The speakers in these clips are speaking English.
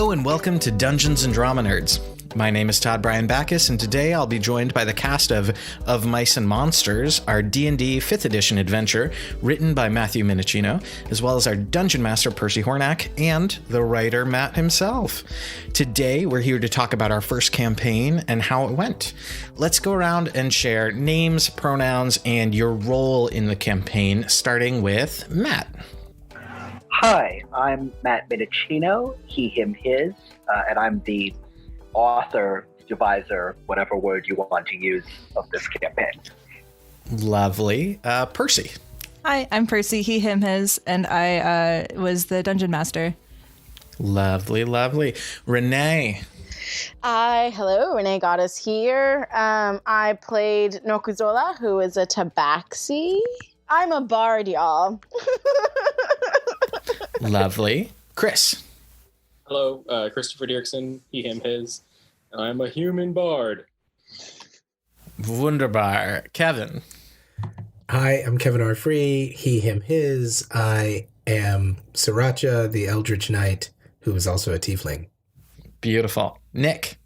Hello and welcome to Dungeons and Drama Nerds. My name is Todd Backus, and today I'll be joined by the cast of Mice and Monsters, our D&D 5th edition adventure written by Matthew Minnicino, as well as our Dungeon Master Percy Hornak and the writer Matt himself. Today we're here to talk about our first campaign and how it went. Let's go around and share names, pronouns, and your role in the campaign, starting with Matt. Hi, I'm Matt Minnicino, he, him, his, and I'm the author, deviser, whatever word you want to use of this campaign. Lovely. Percy. Hi, I'm Percy, he, him, his, and I was the Dungeon Master. Lovely, lovely. Rene. Hi, hello, Rene Goddess here. I played Nokuzola, who is a tabaxi. I'm a bard, y'all. Lovely. Chris. Hello, Christopher Diercksen, he, him, his. I'm a human bard. Wunderbar. Kevin. Hi, I'm Kevin R. Free, he, him, his. I am Sriracha, the Eldritch Knight, who is also a tiefling. Beautiful. Nick.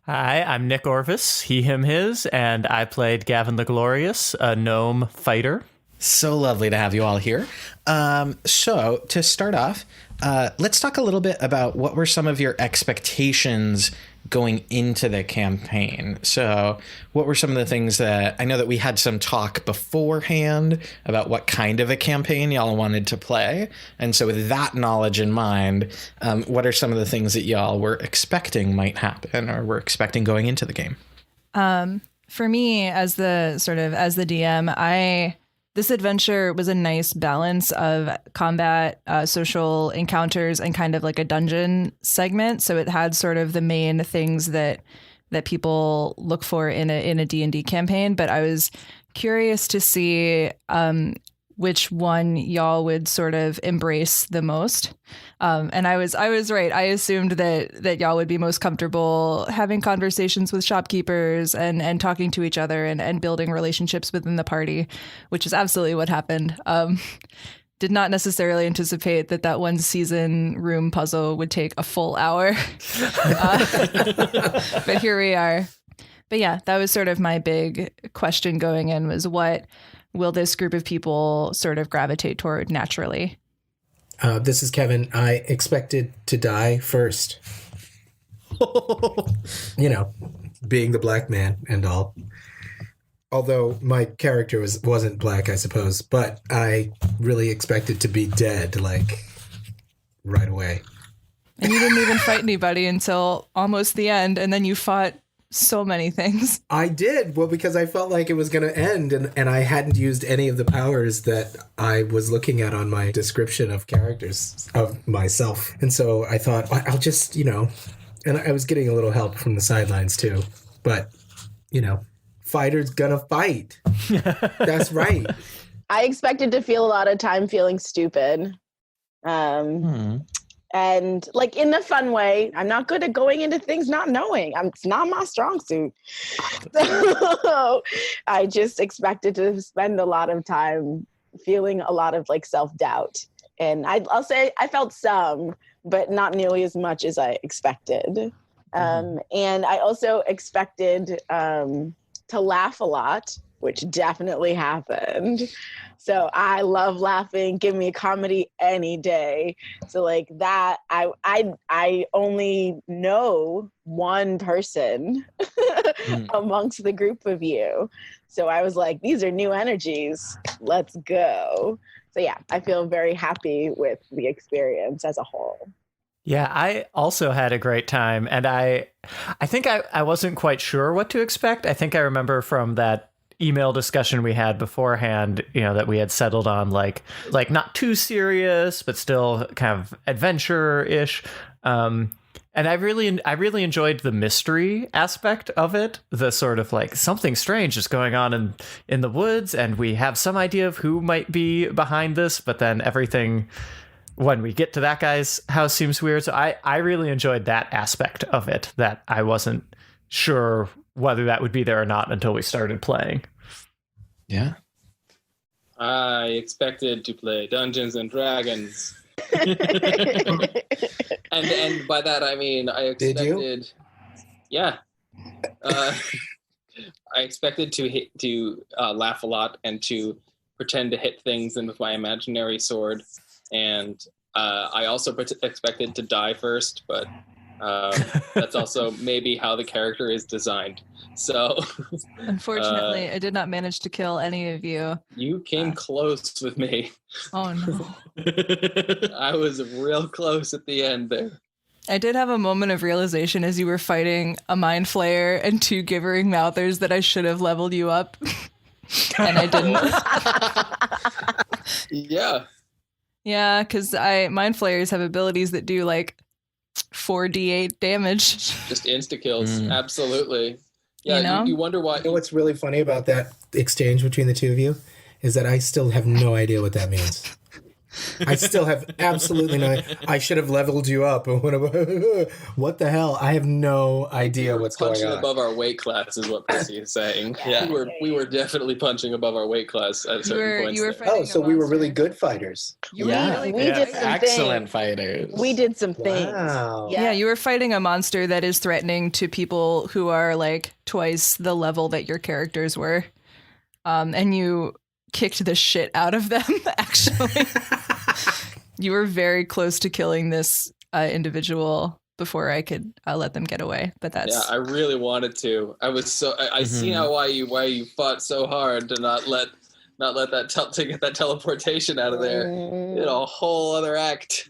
Hi, I'm Nick Orvis, he, him, his, and I played Gavin the Glorious, a gnome fighter. So lovely to have you all here. So to start off, let's talk a little bit about what were some of your expectations going into the campaign. So what were some of the things that, I know that we had some talk beforehand about what kind of a campaign y'all wanted to play. And so with that knowledge in mind, what are some of the things that y'all were expecting might happen or were expecting going into the game? For me, as the DM, this adventure was a nice balance of combat, social encounters, and kind of like a dungeon segment. So it had sort of the main things that people look for in a D&D campaign. But I was curious to see which one y'all would sort of embrace the most. And I was right. I assumed that y'all would be most comfortable having conversations with shopkeepers and talking to each other and building relationships within the party, which is absolutely what happened. Did not necessarily anticipate that one season room puzzle would take a full hour. But here we are. But yeah, that was sort of my big question going in, was what will this group of people sort of gravitate toward naturally? This is Kevin. I expected to die first. You know, being the black man and all. Although my character wasn't black, I suppose, but I really expected to be dead, like, right away. And you didn't even fight anybody until almost the end, and then you fought so many things. I did. Well, because I felt like it was going to end and I hadn't used any of the powers that I was looking at on my description of characters of myself. And so I thought, I'll just, and I was getting a little help from the sidelines too. But, fighter's gonna fight. That's right. I expected to feel a lot of time feeling stupid. And like in a fun way. I'm not good at going into things not knowing. It's not my strong suit. So I just expected to spend a lot of time feeling a lot of like self-doubt. And I'll say I felt some, but not nearly as much as I expected. And I also expected to laugh a lot, which definitely happened. So I love laughing. Give me a comedy any day. So like that, I only know one person amongst the group of you. So I was like, these are new energies. Let's go. So yeah, I feel very happy with the experience as a whole. Yeah, I also had a great time, and I think I wasn't quite sure what to expect. I think I remember from that email discussion we had beforehand, that we had settled on like not too serious, but still kind of adventure-ish. And I really enjoyed the mystery aspect of it. The sort of like something strange is going on in the woods, and we have some idea of who might be behind this, but then everything when we get to that guy's house seems weird. So I really enjoyed that aspect of it, that I wasn't sure whether that would be there or not until we started playing. Yeah. I expected to play Dungeons and Dragons. And by that I mean I Did you? expected. Yeah. I expected to laugh a lot and to pretend to hit things with my imaginary sword, and I also expected to die first, but that's also maybe how the character is designed. So, Unfortunately, I did not manage to kill any of you. You came close with me. Oh no. I was real close at the end there. I did have a moment of realization as you were fighting a mind flayer and 2 Givering Mouthers that I should have leveled you up. And I didn't. Yeah. Yeah, because mind flayers have abilities that do like 4d8 damage. Just insta kills. Absolutely. Yeah, You know? you wonder why. You know what's really funny about that exchange between the two of you is that I still have no idea what that means. I still have absolutely no. I should have leveled you up. What the hell? I have no idea what's going punching on. above our weight class is what Percy is saying. Yeah. We were definitely punching above our weight class at certain points. You were there. fighting Oh, so a we were monster. really good fighters. You were really We good. did some Excellent things. fighters. We did some things. Wow. Yeah, you were fighting a monster that is threatening to people who are like twice the level that your characters were. And you kicked the shit out of them, actually. You were very close to killing this individual before I could let them get away. But that's Yeah, I really wanted to. I was so. I see now why you fought so hard to not let that to get that teleportation out of there. You know, a whole other act.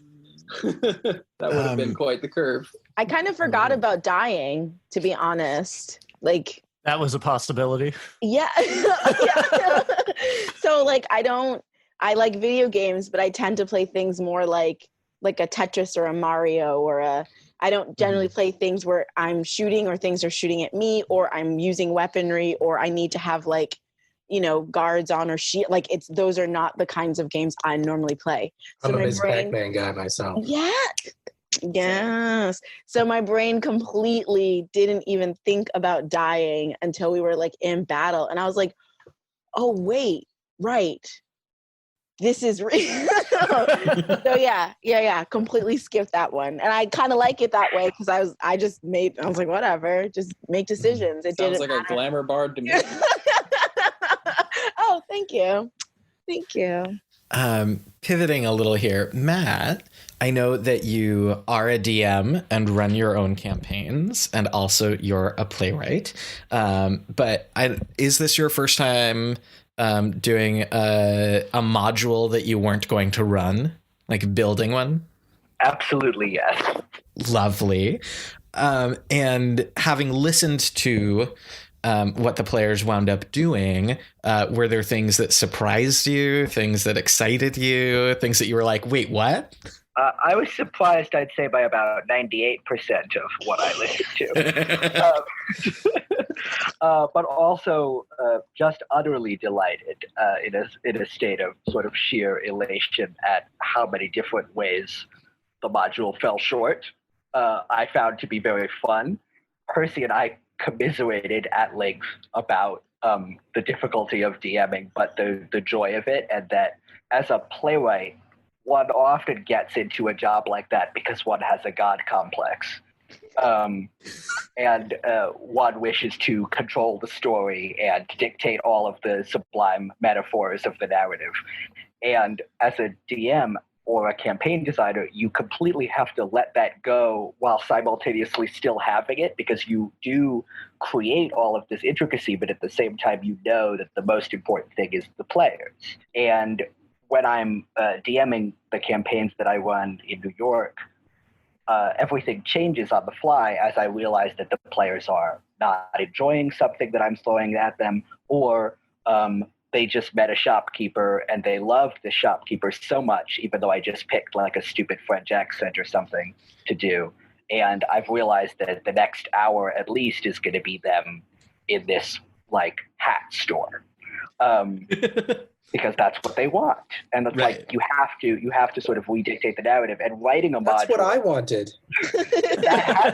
That would have been quite the curve. I kind of forgot about dying, to be honest. Like, That was a possibility. yeah. Yeah. So like I like video games, but I tend to play things more like a Tetris or a Mario I don't generally play things where I'm shooting or things are shooting at me or I'm using weaponry or I need to have like, guards on or shield. Like those are not the kinds of games I normally play. So I'm a my Ms. brain, Pac-Man guy myself. yeah. Yes. So my brain completely didn't even think about dying until we were like in battle. And I was like, oh, wait, right. This is real. So yeah. Completely skipped that one. And I kind of like it that way because I was like, whatever, just make decisions. It Sounds didn't like matter. a glamour bard to me. Oh, thank you. Thank you. Pivoting a little here, Matt, I know that you are a DM and run your own campaigns, and also you're a playwright. But is this your first time doing a module that you weren't going to run, like building one? Absolutely, yes. Lovely. And having listened to what the players wound up doing, were there things that surprised you, things that excited you, things that you were like, wait, what? I was surprised, I'd say, by about 98% of what I listened to. But also just utterly delighted in a state of sort of sheer elation at how many different ways the module fell short. I found to be very fun. Percy and I commiserated at length about the difficulty of DMing, but the joy of it, and that as a playwright, one often gets into a job like that because one has a god complex. And one wishes to control the story and dictate all of the sublime metaphors of the narrative. And as a DM or a campaign designer, you completely have to let that go while simultaneously still having it, because you do create all of this intricacy, but at the same time, you know that the most important thing is the players. And when I'm DMing the campaigns that I run in New York, everything changes on the fly as I realize that the players are not enjoying something that I'm throwing at them, or they just met a shopkeeper and they loved the shopkeeper so much, even though I just picked like a stupid French accent or something to do. And I've realized that the next hour at least is going to be them in this like hat store. Because that's what they want. And it's Right. like you have to sort of redictate the narrative, and writing a That's module. what I wanted.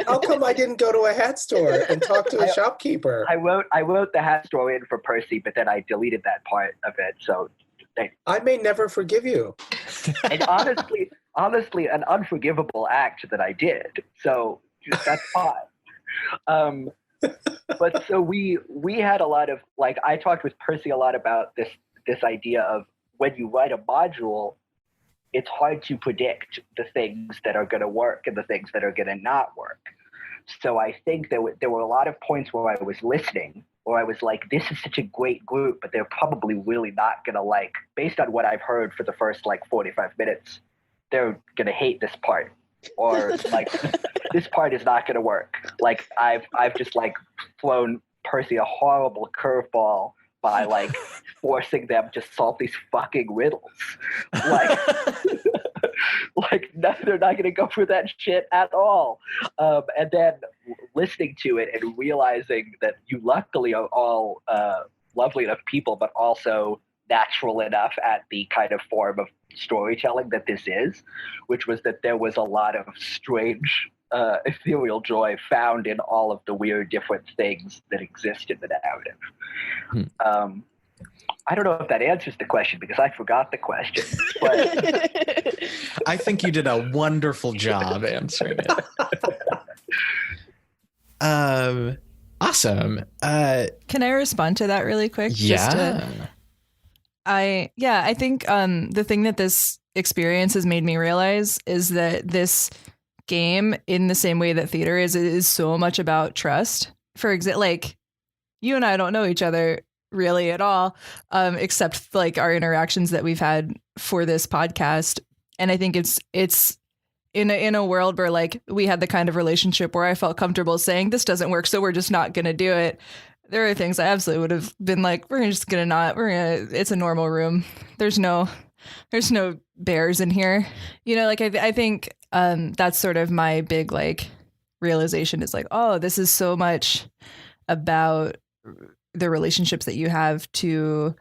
How come I didn't go to a hat store and talk to a shopkeeper? I wrote the hat story in for Percy, but then I deleted that part of it. So I may never forgive you. and honestly, honestly an unforgivable act that I did. So that's fine. But so we had a lot of, like, I talked with Percy a lot about this idea of when you write a module, it's hard to predict the things that are going to work and the things that are going to not work. So I think there were a lot of points where I was listening, or I was like, this is such a great group, but they're probably really not going to like, based on what I've heard for the first like 45 minutes, they're going to hate this part. Or like, this part is not going to work. Like I've just like flown Percy a horrible curveball by like forcing them to solve these fucking riddles. Like, no, they're not going to go for that shit at all. And then listening to it and realizing that you luckily are all lovely enough people, but also natural enough at the kind of form of storytelling that this is, which was that there was a lot of strange ethereal joy found in all of the weird different things that exist in the narrative. I don't know if that answers the question because I forgot the question, but I think you did a wonderful job answering it. Awesome. Can I respond to that really quick? Yeah. I think the thing that this experience has made me realize is that this game, in the same way that theater is so much about trust. For example, like, you and I don't know each other really at all, except like our interactions that we've had for this podcast. And I think it's in a world where like we had the kind of relationship where I felt comfortable saying this doesn't work, so we're just not going to do it. There are things I absolutely would have been like, it's a normal room. There's no bears in here. You know, like I think that's sort of my big like realization is like, oh, this is so much about the relationships that you have to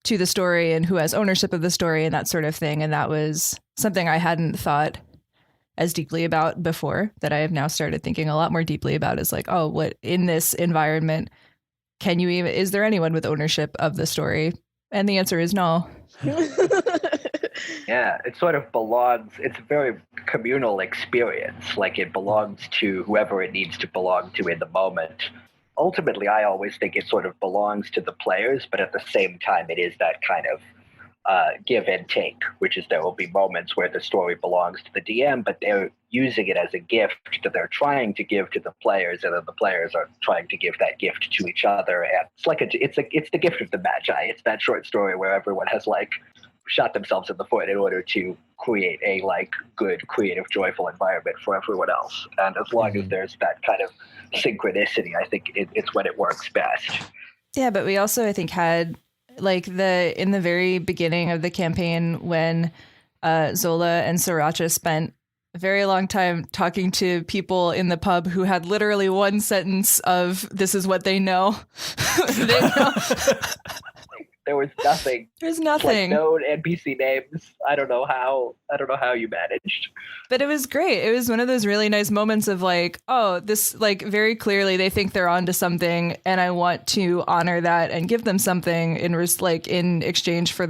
the story and who has ownership of the story and that sort of thing. And that was something I hadn't thought as deeply about before, that I have now started thinking a lot more deeply about, is like, oh, what in this environment is there anyone with ownership of the story? And the answer is no. Yeah, it sort of belongs, it's a very communal experience. Like, it belongs to whoever it needs to belong to in the moment. Ultimately, I always think it sort of belongs to the players, but at the same time, it is that kind of give and take, which is there will be moments where the story belongs to the DM, but they're using it as a gift that they're trying to give to the players, and then the players are trying to give that gift to each other. And it's like it's the gift of the Magi. It's that short story where everyone has like shot themselves in the foot in order to create a like good, creative, joyful environment for everyone else. And as long as there's that kind of synchronicity, I think it's when it works best. Yeah, but we also, I think, had like in the very beginning of the campaign when Zola and Sriracha spent a very long time talking to people in the pub who had literally one sentence of "this is what they know." They know. There was nothing. There's nothing. Like, no NPC names. I don't know how you managed. But it was great. It was one of those really nice moments of like, oh, this, like, very clearly they think they're onto something, and I want to honor that and give them something in exchange for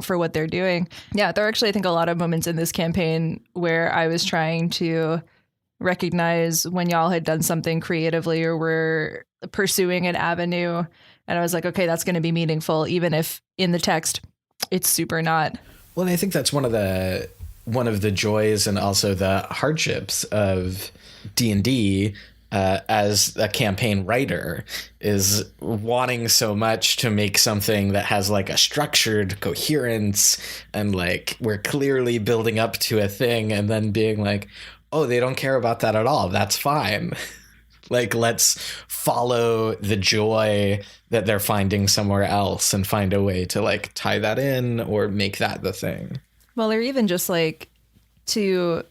for what they're doing. Yeah, there are actually, I think, a lot of moments in this campaign where I was trying to recognize when y'all had done something creatively or were pursuing an avenue. And I was like, okay, that's going to be meaningful, even if in the text it's super not. Well, I think that's one of the joys and also the hardships of D&D as a campaign writer, is wanting so much to make something that has like a structured coherence, and like we're clearly building up to a thing, and then being like, oh, they don't care about that at all. That's fine. Like, let's follow the joy that they're finding somewhere else and find a way to like tie that in or make that the thing. Well, or even just like to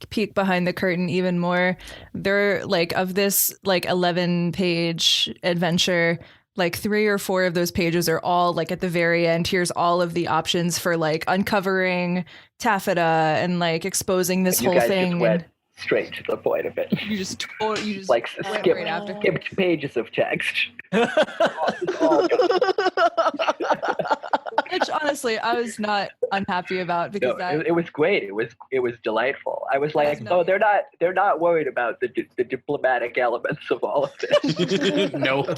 peek behind the curtain even more, there like of this like 11-page adventure, like 3 or 4 of those pages are all like at the very end, here's all of the options for like uncovering taffeta and like exposing this whole thing. Straight to the point of it. You just like skip right after. Skipped pages of text. Which honestly, I was not unhappy about because it was great. It was delightful. I was like, no- oh, they're not worried about the diplomatic elements of all of this. Nope.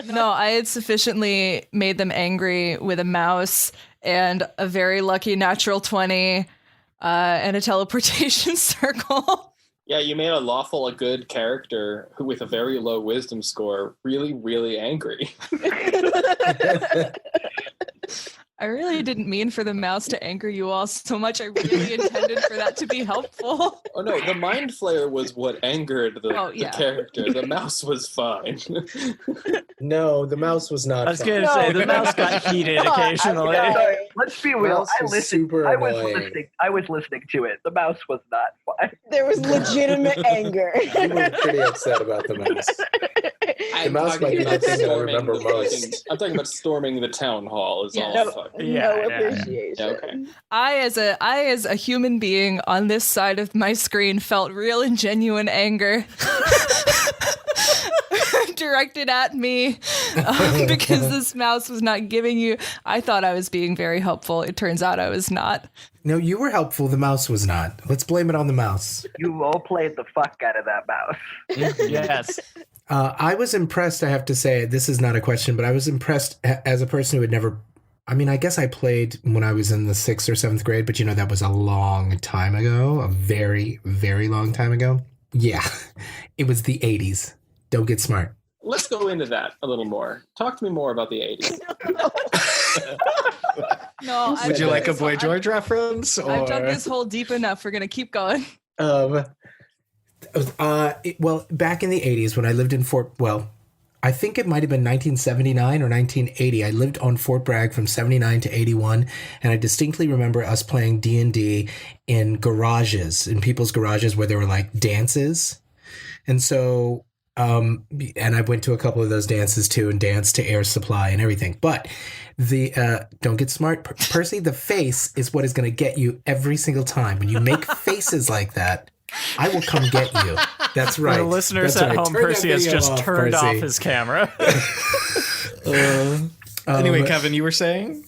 no, I had sufficiently made them angry with a mouse and a very lucky natural 20 and a teleportation circle. Yeah, you made a good character who with a very low wisdom score really, really angry. I really didn't mean for the mouse to anger you all so much. I really intended for that to be helpful. Oh no, the mind flayer was what angered the yeah. character. The mouse was fine. No, the mouse was not. I was fun. going to say the mouse got heated occasionally. Let's be real. Mouse I was listened. super I was annoying. listening. I was listening to it. The mouse was not fine. There was legitimate anger. You were pretty upset about the mouse. I'm mouse talking might be the about thing that I storming remember the most. fucking- I'm talking about storming the town hall. Is all. Yeah. Fucking- No Yeah. appreciation. Yeah, okay. I as a human being on this side of my screen felt real and genuine anger directed at me because this mouse was not giving you. I thought I was being very helpful. It turns out I was not. No, you were helpful. The mouse was not. Let's blame it on the mouse. You role played the fuck out of that mouse. Yes. I was impressed, I have to say. This is not a question, but I was impressed as a person who had never. I mean, I guess I played when I was in the 6th or 7th grade, but that was a long time ago, a very, very long time ago. Yeah, it was the 80s. Don't get smart. Let's go into that a little more. Talk to me more about the 80s. No, Would you like a Boy George reference? Or... I've dug this hole deep enough. We're gonna keep going. Well, back in the 80s when I lived in I think it might have been 1979 or 1980. I lived on Fort Bragg from 79 to 81, and I distinctly remember us playing D&D in garages, in people's garages where there were like dances. And so, and I went to a couple of those dances too and danced to Air Supply and everything. But don't get smart, Percy, the face is what is going to get you every single time. When you make faces like that, I will come get you. That's right. For the listeners That's at right. home, Turn that Percy has video just off, turned Percy. off his camera. Anyway, Kevin, you were saying?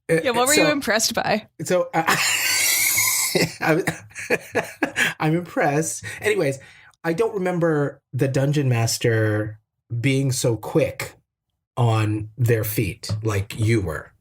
Yeah, what were you impressed by? So I'm impressed. Anyways, I don't remember the dungeon master being so quick on their feet like you were.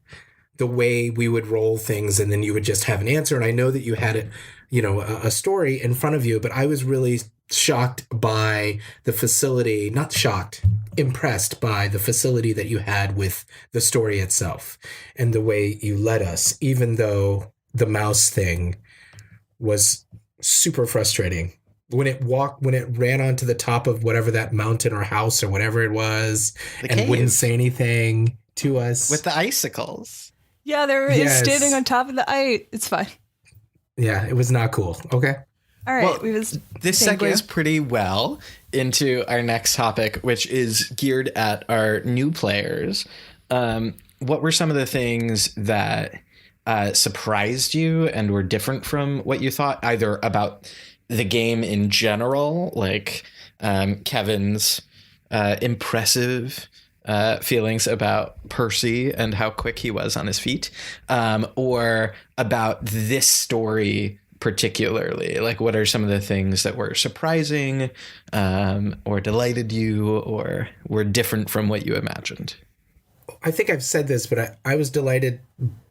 The way we would roll things and then you would just have an answer. And I know that you had it, a story in front of you, but I was really shocked by the facility, not shocked, impressed by the facility that you had with the story itself and the way you led us, even though the mouse thing was super frustrating. When it ran onto the top of whatever that mountain or house or whatever it was and wouldn't say anything to us. With the icicles. Yeah, they were standing on top of the ice. It's fine. Yeah, it was not cool. Okay. All right. Well, this segues pretty well into our next topic, which is geared at our new players. What were some of the things that surprised you and were different from what you thought, either about the game in general, like Kevin's impressive feelings about Percy and how quick he was on his feet, or about this story particularly? Like, what are some of the things that were surprising or delighted you or were different from what you imagined? I think I've said this, but I was delighted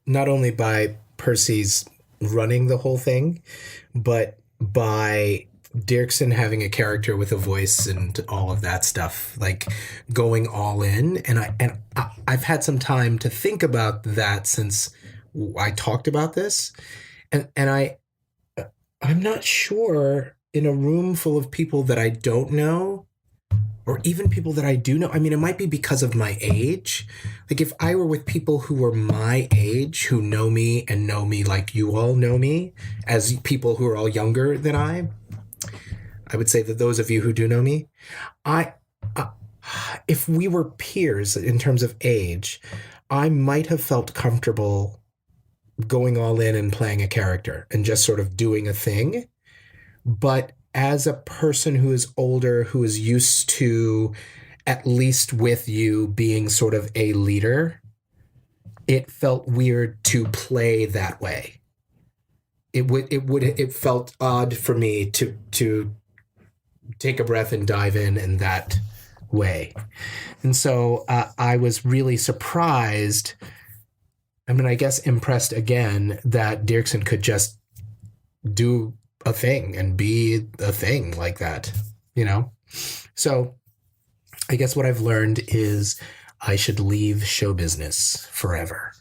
not only by Percy's running the whole thing, but by Diercksen having a character with a voice and all of that stuff, like going all in. And I've had some time to think about that since I talked about this. And I'm not sure, in a room full of people that I don't know, or even people that I do know. I mean, it might be because of my age. Like, if I were with people who were my age, who know me and know me like you all know me, as people who are all younger than I would say that those of you who do know me, if we were peers in terms of age, I might have felt comfortable going all in and playing a character and just sort of doing a thing. But as a person who is older, who is used to, at least with you, being sort of a leader, it felt weird to play that way. It felt odd for me to take a breath and dive in that way. And so I was really surprised, I mean, I guess impressed again, that Diercksen could just do a thing and be a thing like that, you know? So I guess what I've learned is I should leave show business forever.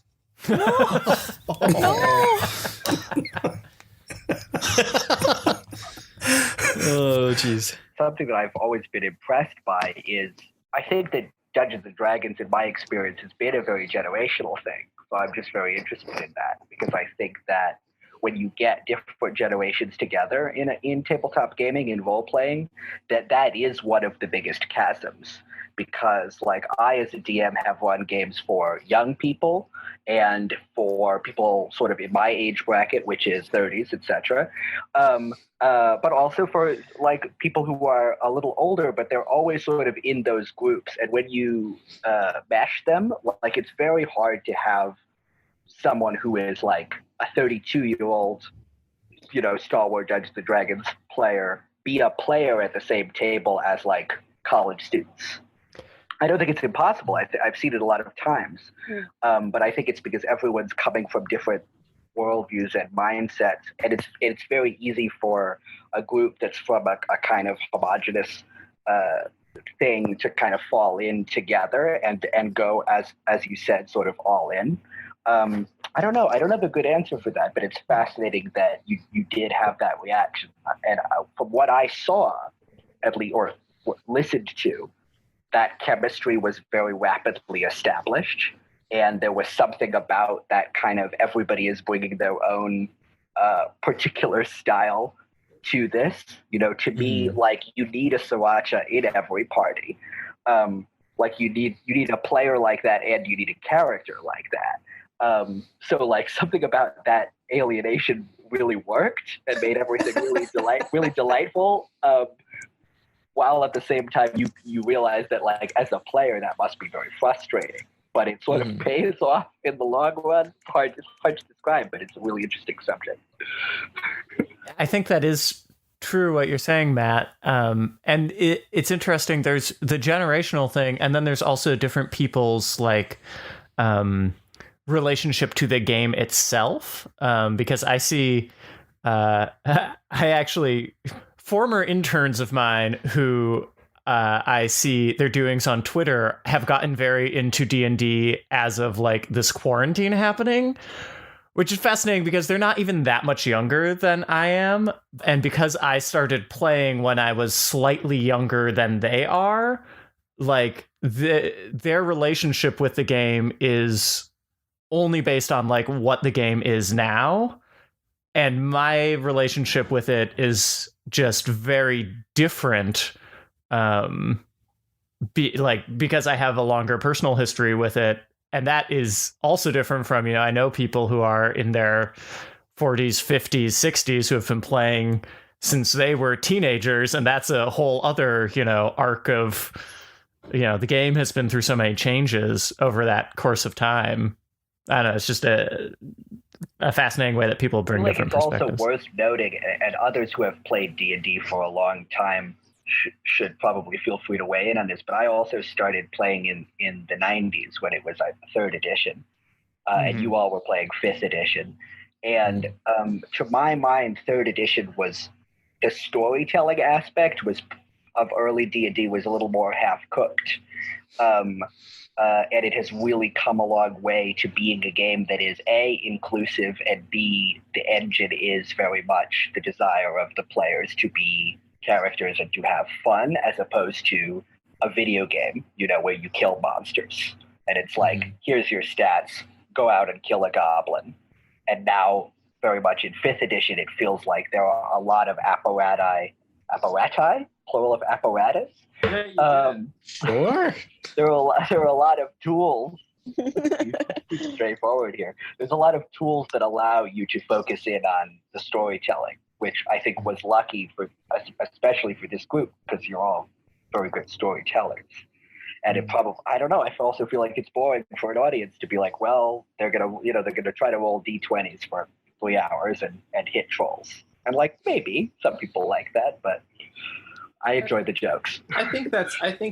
Oh, geez. Something that I've always been impressed by is, I think that Dungeons and Dragons, in my experience, has been a very generational thing. So I'm just very interested in that, because I think that when you get different generations together in tabletop gaming, in role playing, that is one of the biggest chasms. Because like I, as a DM, have run games for young people and for people sort of in my age bracket, which is 30s, etc. But also for like people who are a little older, but they're always sort of in those groups. And when you mesh them, like it's very hard to have someone who is like a 32-year-old, you know, Star Wars Dungeons and Dragons player be a player at the same table as like college students. I don't think it's impossible. I've seen it a lot of times, but I think it's because everyone's coming from different worldviews and mindsets, and it's very easy for a group that's from a kind of homogenous thing to kind of fall in together and go as you said, sort of all in. I don't know. I don't have a good answer for that, but it's fascinating that you did have that reaction. And from what I saw, at least, or listened to, that chemistry was very rapidly established. And there was something about that kind of everybody is bringing their own particular style to this. You know, to me, like you need a Sriracha in every party. Like you need a player like that, and you need a character like that. So like something about that alienation really worked and made everything really delightful. While at the same time you realize that like as a player that must be very frustrating, but it sort of pays off in the long run. It's hard to describe, but it's a really interesting subject. I think that is true what you're saying, Matt. And it's interesting. There's the generational thing, and then there's also different people's like relationship to the game itself. Because I see, I actually, former interns of mine who I see their doings on Twitter have gotten very into D&D as of like this quarantine happening, which is fascinating because they're not even that much younger than I am. And because I started playing when I was slightly younger than they are, like their relationship with the game is only based on like what the game is now. And my relationship with it is just very different, because I have a longer personal history with it. And that is also different from, you know, I know people who are in their 40s, 50s, 60s who have been playing since they were teenagers. And that's a whole other, you know, arc of, you know, the game has been through so many changes over that course of time. I don't know, it's just a fascinating way that people bring different perspectives. It's also worth noting, and others who have played D&D for a long time should probably feel free to weigh in on this, but I also started playing in the 90s when it was third edition, and you all were playing fifth edition. And to my mind, third edition was the storytelling aspect of early D&D was a little more half-cooked. And it has really come a long way to being a game that is A, inclusive, and B, the engine is very much the desire of the players to be characters and to have fun, as opposed to a video game, you know, where you kill monsters. And it's like, here's your stats, go out and kill a goblin. And now, very much in 5th edition, it feels like there are a lot of apparati, plural of apparatus. Sure. There are a lot of tools. Straightforward here. There's a lot of tools that allow you to focus in on the storytelling, which I think was lucky for, especially for this group, because you're all very good storytellers. And it probably, I don't know, I also feel like it's boring for an audience to be like, well, they're gonna try to roll d20s for 3 hours and hit trolls. And like, maybe some people like that, but I enjoy the jokes. I think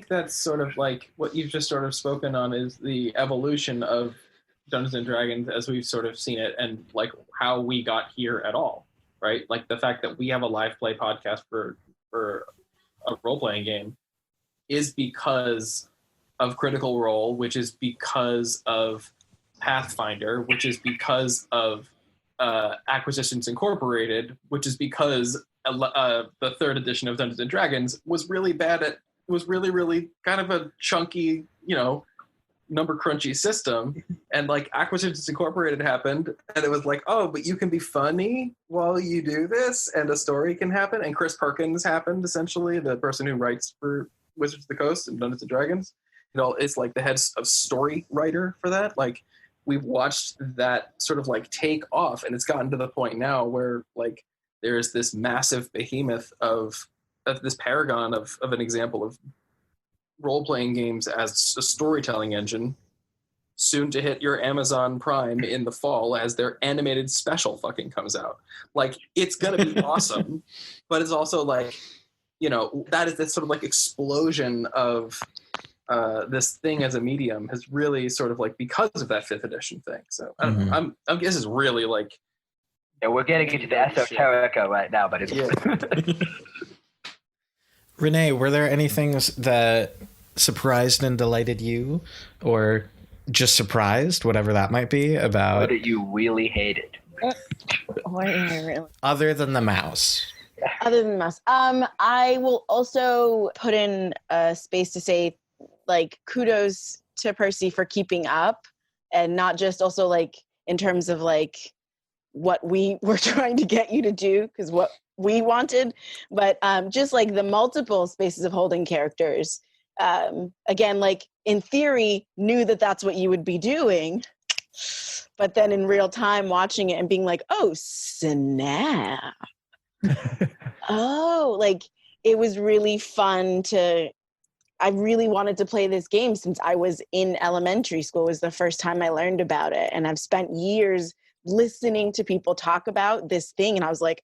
that's sort of like what you've just sort of spoken on is the evolution of Dungeons and Dragons as we've sort of seen it, and like how we got here at all, right? Like the fact that we have a live play podcast for a role-playing game is because of Critical Role, which is because of Pathfinder, which is because of Acquisitions Incorporated, which is because the third edition of Dungeons and Dragons was really really kind of a chunky, number crunchy system. And like Acquisitions Incorporated happened, and it was like, oh, but you can be funny while you do this, and a story can happen. And Chris Perkins happened, essentially, the person who writes for Wizards of the Coast and Dungeons and Dragons. Is like the head of story writer for that. Like, we've watched that sort of like take off, and it's gotten to the point now where like there's this massive behemoth of this paragon of an example of role-playing games as a storytelling engine, soon to hit your Amazon Prime in the fall as their animated special fucking comes out. Like, it's gonna be awesome, but it's also like, that is this sort of like explosion of this thing as a medium has really sort of like, because of that 5th edition thing. So I don't know. I guess it's really like, yeah, we're getting into the esoterica right now, but it's Rene, were there any things that surprised and delighted you, or just surprised, whatever that might be, about that you really hated? Other than the mouse. Other than the mouse. I will also put in a space to say, like, kudos to Percy for keeping up, and not just also like in terms of like what we were trying to get you to do, because what we wanted, but just like the multiple spaces of holding characters. Again, like in theory, knew that that's what you would be doing, but then in real time watching it and being like, oh, snap. Oh, like it was really fun I really wanted to play this game since I was in elementary school. It was the first time I learned about it. And I've spent years listening to people talk about this thing. And I was like,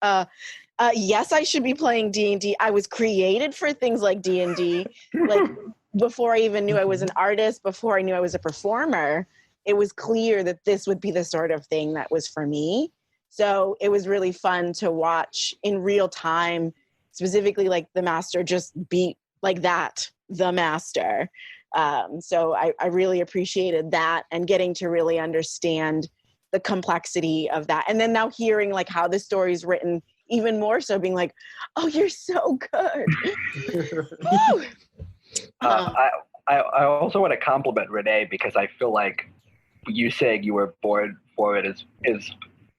yes, I should be playing D&D. I was created for things like D&D. Like before I even knew I was an artist, before I knew I was a performer, it was clear that this would be the sort of thing that was for me. So it was really fun to watch in real time, specifically like the master just beat like that, the master. So I really appreciated that, and getting to really understand the complexity of that. And then now hearing like how the story is written, even more so, being like, oh, you're so good. I also want to compliment Rene, because I feel like you saying you were born for it is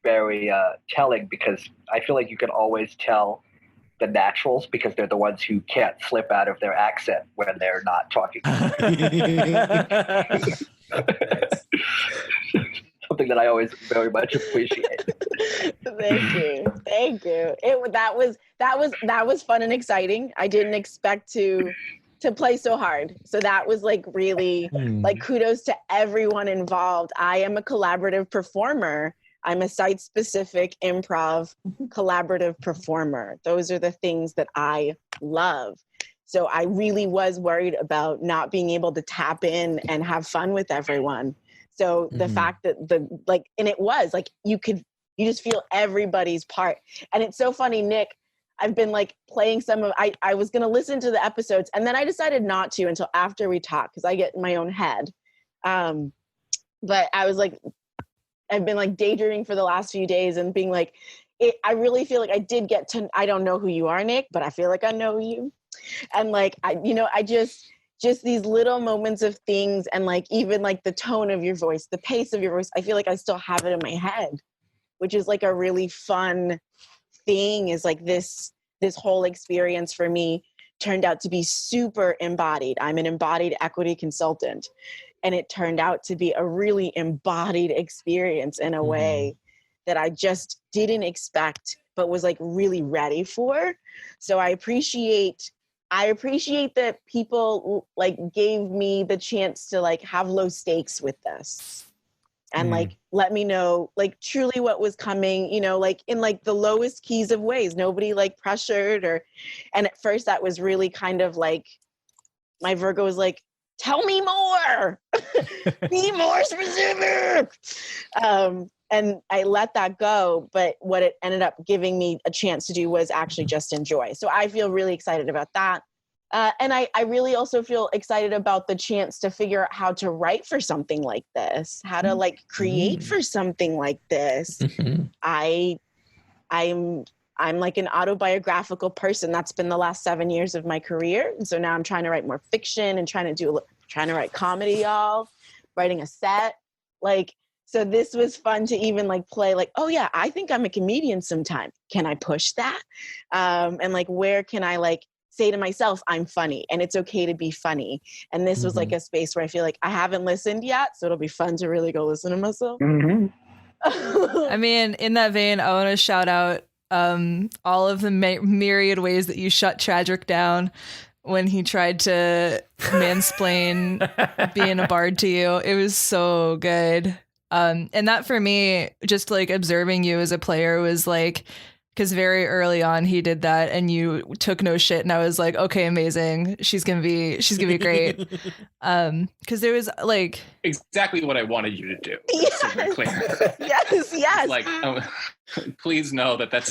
very telling, because I feel like you can always tell the naturals, because they're the ones who can't slip out of their accent when they're not talking. Something that I always very much appreciate. Thank you. That was fun and exciting. I didn't expect to play so hard. So that was like really like kudos to everyone involved. I am a collaborative performer. I'm a site-specific improv collaborative performer. Those are the things that I love. So I really was worried about not being able to tap in and have fun with everyone. So the fact that and it was like, you just feel everybody's part. And it's so funny, Nick, I've been like playing I was going to listen to the episodes, and then I decided not to until after we talked, because I get in my own head. But I was like, I've been like daydreaming for the last few days and being like, I really feel like I did get to, I don't know who you are, Nick, but I feel like I know you. And like, I just these little moments of things, and like, even like the tone of your voice, the pace of your voice, I feel like I still have it in my head, which is like a really fun thing. Is like this whole experience for me turned out to be super embodied. I'm an embodied equity consultant. And it turned out to be a really embodied experience in a way that I just didn't expect, but was like really ready for. So I appreciate I appreciate that people like gave me the chance to like have low stakes with this and like let me know like truly what was coming, you know, like in like the lowest keys of ways. Nobody like pressured and at first that was really kind of like my Virgo was like, tell me more, be more specific. And I let that go, but what it ended up giving me a chance to do was actually just enjoy. So I feel really excited about that. And I really also feel excited about the chance to figure out how to write for something like this, how to like create for something like this. I'm like an autobiographical person. That's been the last 7 years of my career. And so now I'm trying to write more fiction and trying to write comedy, y'all, writing a set. Like, so this was fun to even like play like, oh yeah, I think I'm a comedian sometime. Can I push that? And like, where can I like say to myself, I'm funny and it's okay to be funny. And this was like a space where I feel like I haven't listened yet. So it'll be fun to really go listen to myself. I mean, in that vein, I want to shout out all of the myriad ways that you shut Chadrick down when he tried to mansplain being a bard to you. It was so good. And that for me, just like observing you as a player was like, because very early on he did that and you took no shit and I was like, okay, amazing. She's gonna be great. Because there was like exactly what I wanted you to do. Yes. So we're clear. yes. Like, please know that this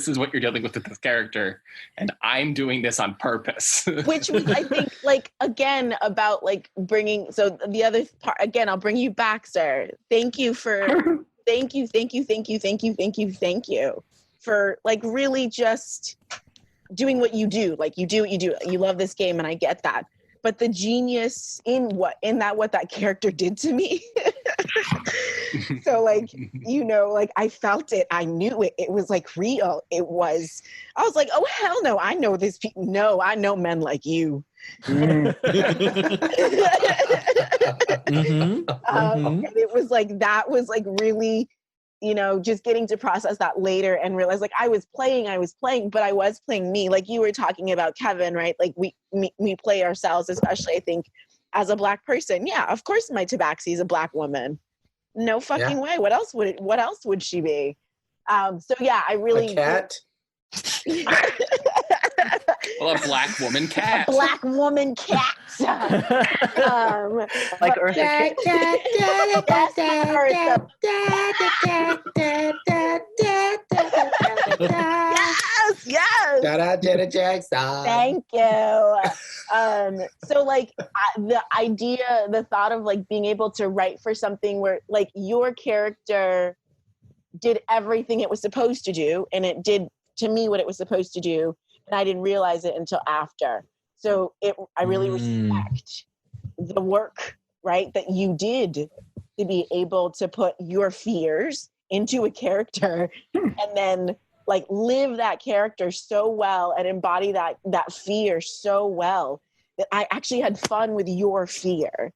is what you're dealing with this character, and I'm doing this on purpose. Which was, I think, like again about like bringing. So the other part again, I'll bring you back, sir. Thank you for for like really just doing what you do. Like you do what you do. You love this game, and I get that. But the genius in what that character did to me. So like, you know, like I felt it. I knew it. It was like real. I was like, oh hell no, I know this people. No, I know men like you. And it was like, that was like really, you know, just getting to process that later and realize like I was playing, but I was playing me. Like you were talking about Kevin, right? Like we play ourselves, especially I think as a Black person. Yeah, of course my Tabaxi is a Black woman. No fucking way. What else would she be? So yeah, I really a cat. Well, a Black woman cat. A Black woman cat. Like Eartha Yes. Shout out Janet Jackson. Thank you. So like the idea, the thought of like being able to write for something where like your character did everything it was supposed to do, and it did to me what it was supposed to do, and I didn't realize it until after. So I really respect the work, right, that you did to be able to put your fears into a character and then like live that character so well and embody that fear so well that I actually had fun with your fear.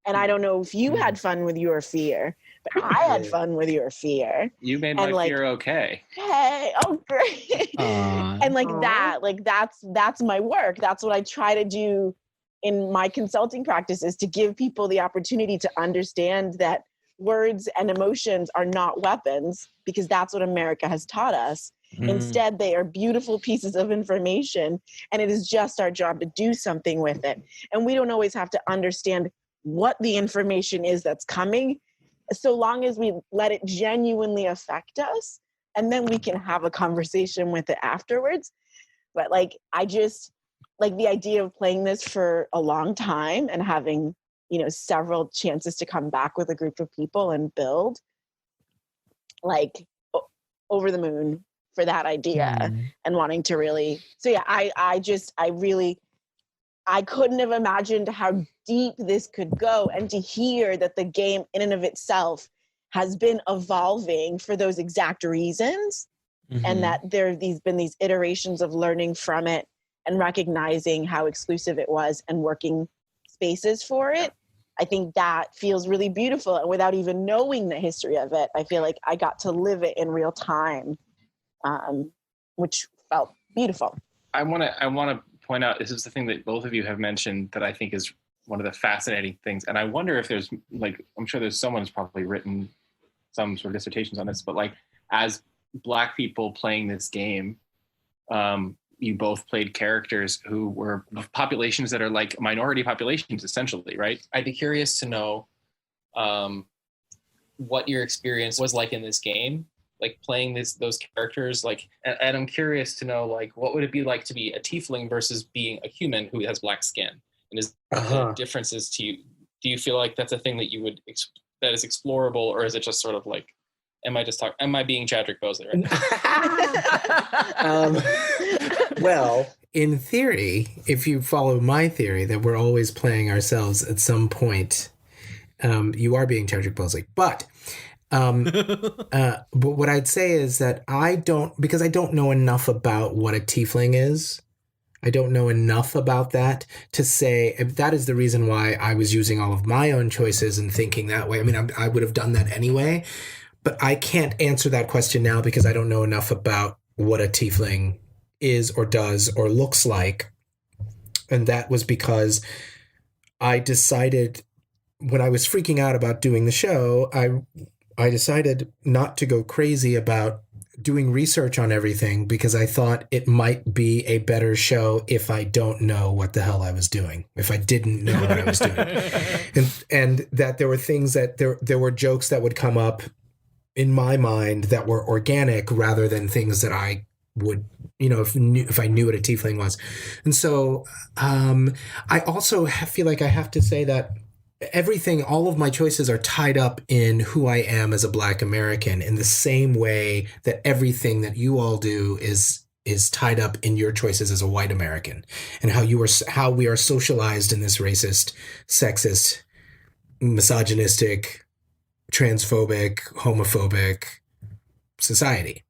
And I don't know if you had fun with your fear, but I had fun with your fear. You made my fear okay. Hey, oh great. And like that's my work. That's what I try to do in my consulting practice, is to give people the opportunity to understand that words and emotions are not weapons, because that's what America has taught us. Instead, they are beautiful pieces of information, and it is just our job to do something with it. And we don't always have to understand what the information is that's coming, so long as we let it genuinely affect us, and then we can have a conversation with it afterwards. But like, I just like the idea of playing this for a long time and having, you know, several chances to come back with a group of people and build, like over the moon for that idea and wanting to really, so yeah, I couldn't have imagined how deep this could go, and to hear that the game in and of itself has been evolving for those exact reasons, and that there have been these iterations of learning from it and recognizing how exclusive it was and working spaces for it. I think that feels really beautiful. And without even knowing the history of it, I feel like I got to live it in real time, which felt beautiful. I want to point out, this is the thing that both of you have mentioned that I think is one of the fascinating things. And I wonder if there's like, I'm sure there's someone who's probably written some sort of dissertations on this, but like as Black people playing this game, you both played characters who were populations that are like minority populations, essentially, right? I'd be curious to know what your experience was like in this game, like playing those characters, like, and I'm curious to know, like, what would it be like to be a tiefling versus being a human who has Black skin? And is there differences to you? Do you feel like that's a thing that you would that is explorable, or is it just sort of like, am I being Chadrick Bosley right now? Well, in theory, if you follow my theory that we're always playing ourselves at some point, you are being Chadrick Bosley. But what I'd say is that because I don't know enough about what a tiefling is. I don't know enough about that to say that is the reason why I was using all of my own choices and thinking that way. I mean, I would have done that anyway, but I can't answer that question now because I don't know enough about what a tiefling is or does or looks like. And that was because I decided when I was freaking out about doing the show, I decided not to go crazy about doing research on everything because I thought it might be a better show if I don't know what the hell I was doing, if I didn't know what I was doing. and that there were things that there were jokes that would come up in my mind that were organic rather than things that I would, if I knew what a tiefling was. And so I also feel like I have to say that all of my choices are tied up in who I am as a Black American in the same way that everything that you all do is tied up in your choices as a white American, and how we are socialized in this racist, sexist, misogynistic, transphobic, homophobic society.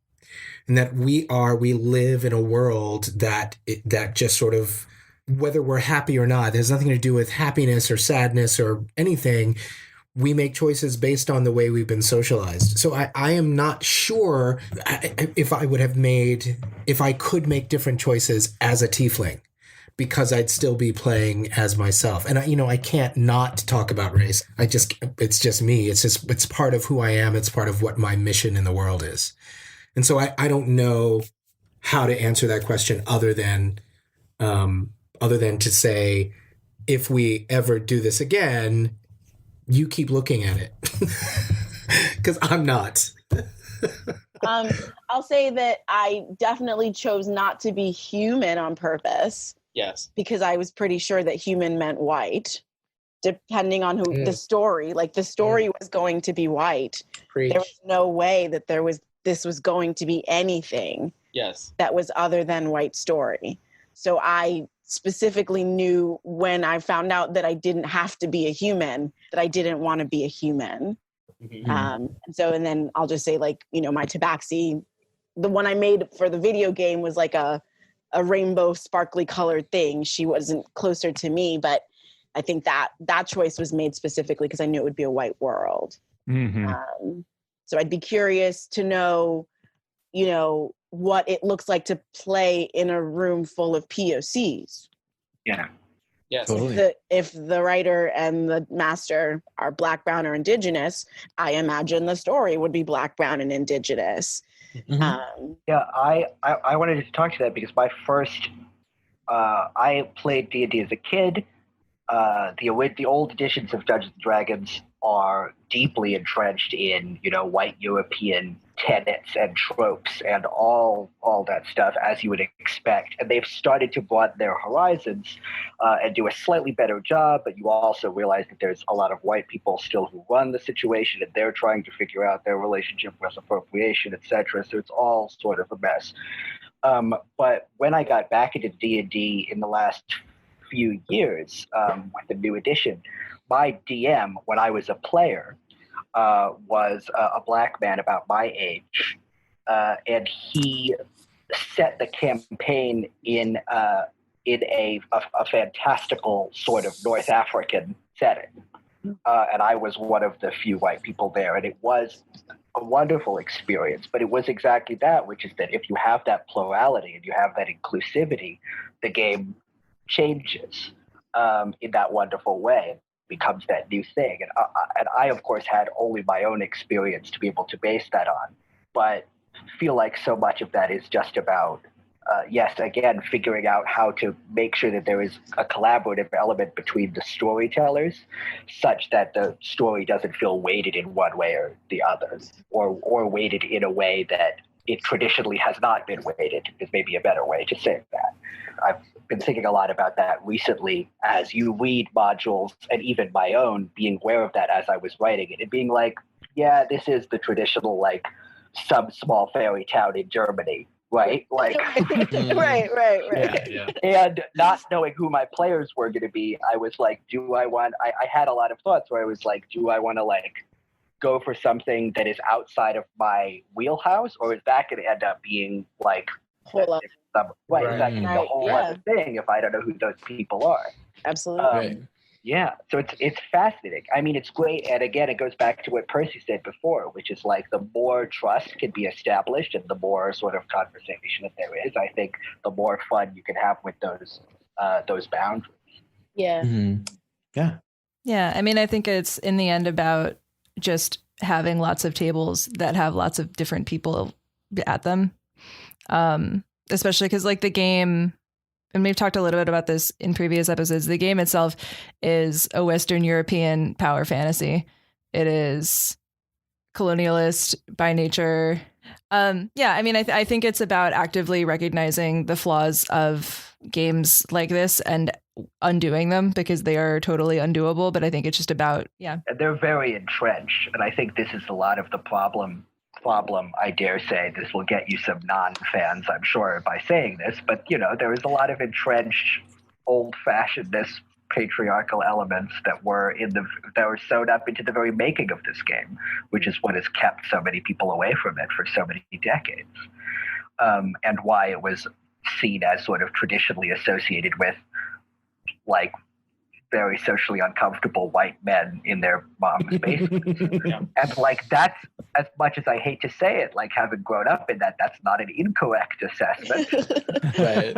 And that we live in a world that just sort of, whether we're happy or not, there's nothing to do with happiness or sadness or anything. We make choices based on the way we've been socialized. So I am not sure if I could make different choices as a tiefling, because I'd still be playing as myself. And I can't not talk about race. It's just me. It's part of who I am. It's part of what my mission in the world is. And so I don't know how to answer that question other than to say, if we ever do this again, you keep looking at it. Because I'm not. I'll say that I definitely chose not to be human on purpose. Yes. Because I was pretty sure that human meant white, depending on who the story, like the story was going to be white. Preach. There was no way that this was going to be anything that was other than white story. So I specifically knew when I found out that I didn't have to be a human, that I didn't want to be a human. Mm-hmm. And then I'll just say, like, my tabaxi, the one I made for the video game was like a rainbow sparkly colored thing. She wasn't closer to me, but I think that choice was made specifically because I knew it would be a white world. Mm-hmm. So I'd be curious to know, what it looks like to play in a room full of POCs. Yeah. Yes. Totally. If the writer and the master are Black, brown, or Indigenous, I imagine the story would be Black, brown, and Indigenous. Mm-hmm. I wanted to talk to that because my first, I played D&D as a kid. The old editions of Dungeons & Dragons are deeply entrenched in, white European tenets and tropes and all that stuff, as you would expect. And they've started to broaden their horizons and do a slightly better job, but you also realize that there's a lot of white people still who run the situation, and they're trying to figure out their relationship with appropriation, etc. So it's all sort of a mess. But when I got back into D&D in the last few years with the new edition, my DM, when I was a player, was a Black man about my age, and he set the campaign in a fantastical sort of North African setting, and I was one of the few white people there, and it was a wonderful experience. But it was exactly that, which is that if you have that plurality and you have that inclusivity, the game changes in that wonderful way. It becomes that new thing. And I, of course, had only my own experience to be able to base that on, but feel like so much of that is just about, yes, again, figuring out how to make sure that there is a collaborative element between the storytellers such that the story doesn't feel weighted in one way or the other, or weighted in a way that it traditionally has not been weighted, is maybe a better way to say that. I've been thinking a lot about that recently as you read modules, and even my own, being aware of that as I was writing it and being like, yeah, this is the traditional, like, some small fairy town in Germany, right? Like, right. Yeah. And not knowing who my players were going to be, I was like, I had a lot of thoughts where I was like, do I want to, like, go for something that is outside of my wheelhouse, or is that going to end up being like Whole exactly the whole other thing if I don't know who those people are? Absolutely. Yeah, so it's fascinating. I mean, it's great, and again, it goes back to what Percy said before, which is like the more trust can be established and the more sort of conversation that there is, I think the more fun you can have with those boundaries. Yeah. Yeah. Yeah. I mean, I think it's in the end about just having lots of tables that have lots of different people at them. Especially because, like, the game, and we've talked a little bit about this in previous episodes, the game itself is a Western European power fantasy. It is colonialist by nature. Yeah, I mean, I think it's about actively recognizing the flaws of games like this and undoing them, because they are totally undoable. But I think it's just about, And they're very entrenched, and I think this is a lot of the problem, I dare say. This will get you some non-fans, I'm sure, by saying this, but, you know, there is a lot of entrenched old-fashionedness, patriarchal elements that were sewn up into the very making of this game, which is what has kept so many people away from it for so many decades, and why it was seen as sort of traditionally associated with, like, very socially uncomfortable white men in their mom's basements. And, like, that's, as much as I hate to say it, like, having grown up in that, that's not an incorrect assessment. Right.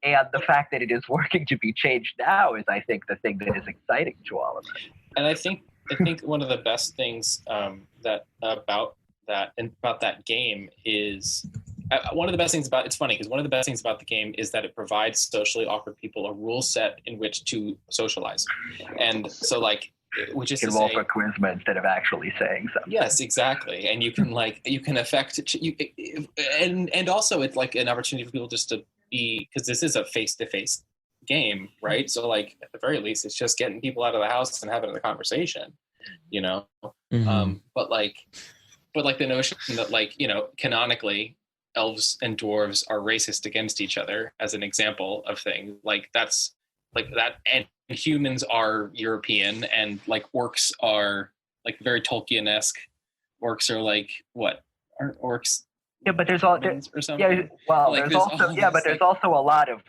And the fact that it is working to be changed now is, I think, the thing that is exciting to all of us. And I think one of the best things about that game is one of the best things about, it's funny because one of the best things about the game is that it provides socially awkward people a rule set in which to socialize. And so, like, which is to say, a charisma instead of actually saying something. Yes, exactly. And you can affect and also it's like an opportunity for people just to be, because this is a face-to-face game, right? So, like, at the very least, it's just getting people out of the house and having the conversation, you know? But the notion that, like, you know, canonically elves and dwarves are racist against each other as an example of things, like, that's like that, and humans are European, and, like, orcs are, like, very Tolkien-esque. Orcs are, like, what? Aren't orcs? Yeah, but there's all or something? Yeah, well, like, there's also a lot of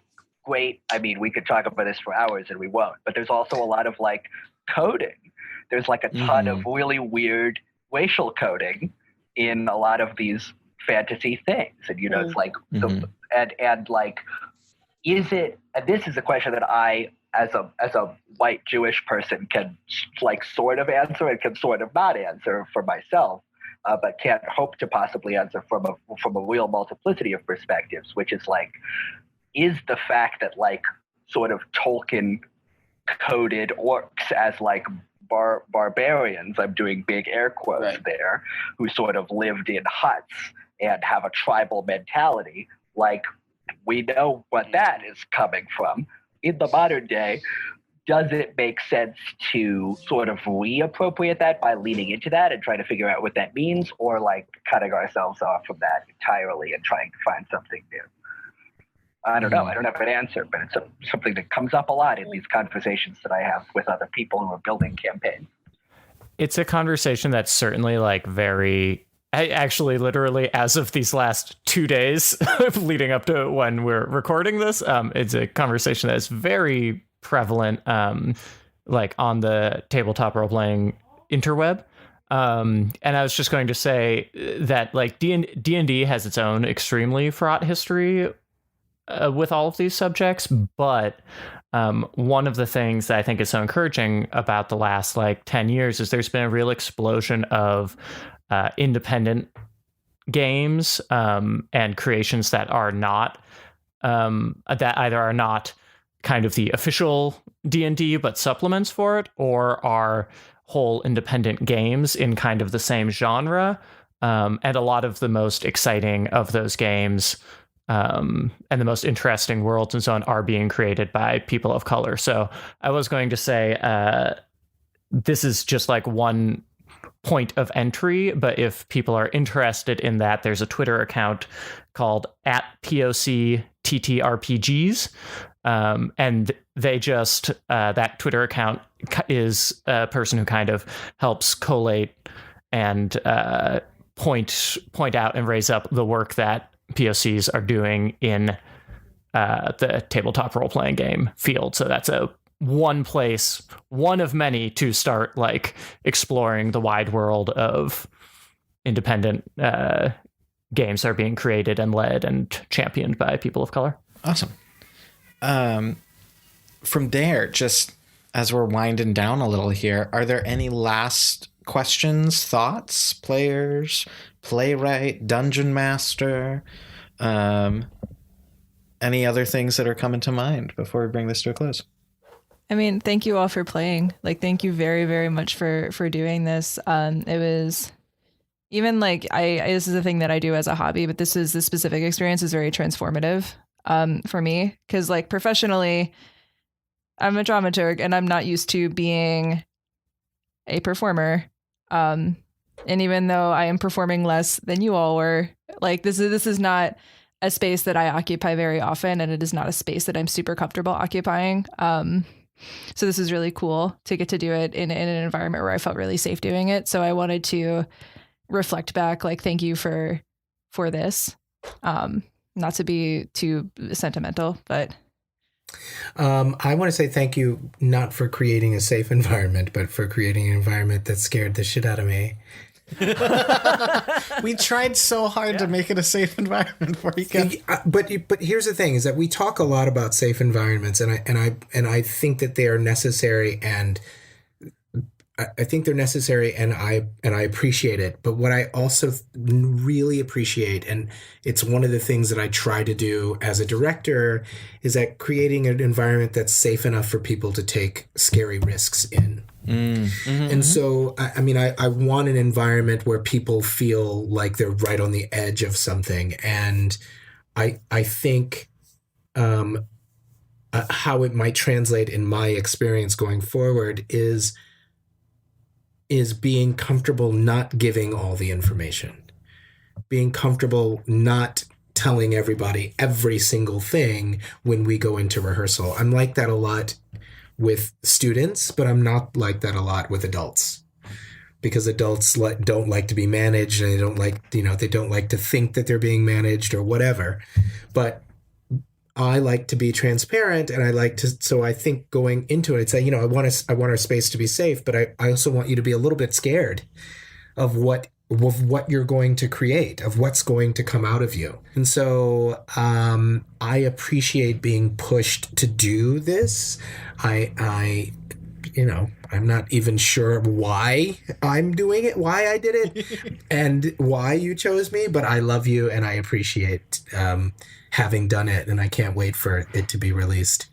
great, I mean, we could talk about this for hours and we won't, but there's also a lot of, like, coding. There's, like, a ton of really weird racial coding in a lot of these fantasy things, and, you know, it's like and like, is it, and this is a question that I, as a white Jewish person, can, like, sort of answer and can sort of not answer for myself, but can't hope to possibly answer from a real multiplicity of perspectives, which is, like, is the fact that, like, sort of Tolkien coded orcs as, like, barbarians, I'm doing big air quotes there, who sort of lived in huts and have a tribal mentality, like, we know what that is coming from. In the modern day, does it make sense to sort of reappropriate that by leaning into that and trying to figure out what that means, or, like, cutting ourselves off from that entirely and trying to find something new? I don't know. I don't have an answer, but it's something that comes up a lot in these conversations that I have with other people who are building campaigns. It's a conversation that's certainly, like, very... Actually, literally, as of these last 2 days leading up to when we're recording this, it's a conversation that is very prevalent, like, on the tabletop role-playing interweb. And I was just going to say that, like, D&D has its own extremely fraught history with all of these subjects, but one of the things that I think is so encouraging about the last 10 years is there's been a real explosion of independent games and creations that are not that either are not kind of the official D&D but supplements for it, or are whole independent games in kind of the same genre. And a lot of the most exciting of those games and the most interesting worlds and so on are being created by people of color. So I was going to say this is just one point of entry, but if people are interested in that, there's a Twitter account called @POCTTRPGs. And they just that Twitter account is a person who kind of helps collate and point out and raise up the work that POCs are doing in the tabletop role-playing game field. So that's one place, one of many, to start exploring the wide world of independent games that are being created and led and championed by people of color. Awesome. From there, just as we're winding down a little here, are there any last questions, thoughts, players, playwright, dungeon master, any other things that are coming to mind before we bring this to a close? I mean, thank you all for playing. Thank you very, very much for doing this. It was even this is a thing that I do as a hobby, but this specific experience is very transformative for me, because professionally, I'm a dramaturg and I'm not used to being a performer. And even though I am performing less than you all were, this is not a space that I occupy very often, and it is not a space that I'm super comfortable occupying. So this is really cool to get to do it in an environment where I felt really safe doing it. So I wanted to reflect back, thank you for this. Not to be too sentimental, but I want to say thank you, not for creating a safe environment, but for creating an environment that scared the shit out of me. We tried so hard to make it a safe environment for you guys. But here's the thing: is that we talk a lot about safe environments, and I think that they are necessary, and I think they're necessary, and I appreciate it. But what I also really appreciate, and it's one of the things that I try to do as a director, is that creating an environment that's safe enough for people to take scary risks in. And so, I want an environment where people feel like they're right on the edge of something. And I think how it might translate in my experience going forward is being comfortable not giving all the information, being comfortable not telling everybody every single thing when we go into rehearsal. I'm like that a lot with students, but I'm not like that a lot with adults, because adults don't like to be managed, and they don't like to think that they're being managed or whatever. But I like to be transparent, and I like to. So I think going into it, I'd say, I want our space to be safe, but I also want you to be a little bit scared of what you're going to create, of what's going to come out of you. And so I appreciate being pushed to do this. I'm not even sure why I'm doing it, why I did it, and why you chose me, but I love you and I appreciate having done it, and I can't wait for it to be released,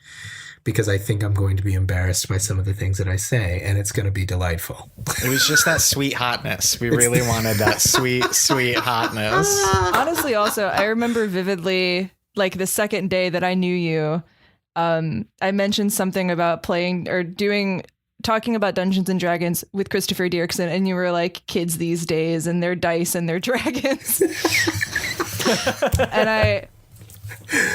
because I think I'm going to be embarrassed by some of the things that I say, and it's going to be delightful. It was just that sweet hotness. We really wanted that sweet, sweet hotness. Honestly, also, I remember vividly, the second day that I knew you, I mentioned something about talking about Dungeons and Dragons with Christopher Diercksen, and you were like, kids these days and their dice and their dragons. And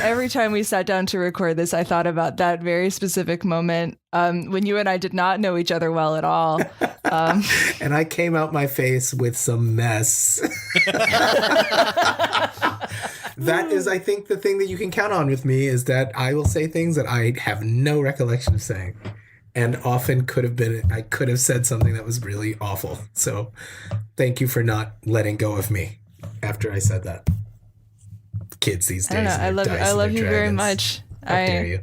every time we sat down to record this, I thought about that very specific moment when you and I did not know each other well at all. And I came out my face with some mess. That is, I think, the thing that you can count on with me, is that I will say things that I have no recollection of saying. And often I could have said something that was really awful. So thank you for not letting go of me after I said that. kids these days. I don't know. and their dice I and love their you very dragons. much. How dare you?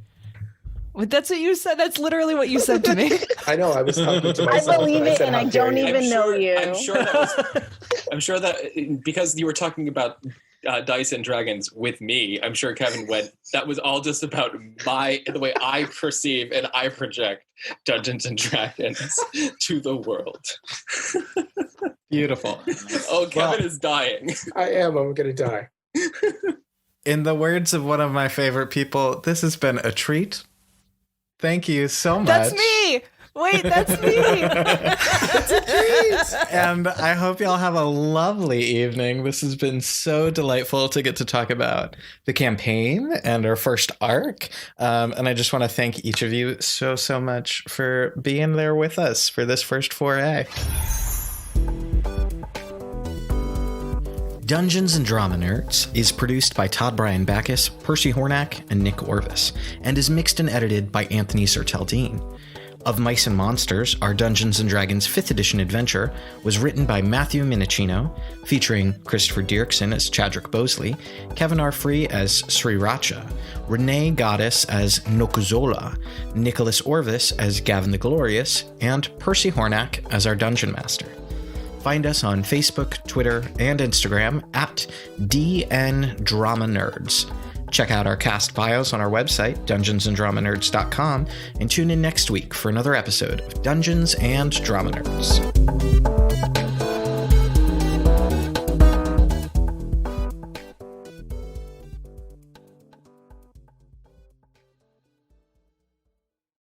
That's what you said. That's literally what you said to me. I know. I was talking to I myself. believe and it, said, and "How I dare don't you." even know you. I'm sure that because you were talking about dice and dragons with me, I'm sure Kevin went, that was all just about the way I perceive and I project Dungeons and Dragons to the world. Beautiful. Oh, Kevin is dying. I am. I'm going to die. In the words of one of my favorite people, this has been a treat. Thank you so much. That's me. Wait, that's me. And I hope y'all have a lovely evening. This has been so delightful to get to talk about the campaign and our first arc. And I just want to thank each of you so much for being there with us for this first foray. Dungeons and Drama Nerds is produced by Todd Brian Backus, Percy Hornak, and Nick Orvis, and is mixed and edited by Anthony Sertel Dean. Of Mice and Monsters, our Dungeons & Dragons 5th edition adventure was written by Matthew Minnicino, featuring Christopher Diercksen as Chadrick Bosley, Kevin R. Free as Sriracha, Rene Goddess as Nokuzola, Nicholas Orvis as Gavin the Glorious, and Percy Hornak as our Dungeon Master. Find us on Facebook, Twitter, and Instagram at DN Drama Nerds. Check out our cast bios on our website, dungeonsanddramanerds.com, and tune in next week for another episode of Dungeons and Drama Nerds.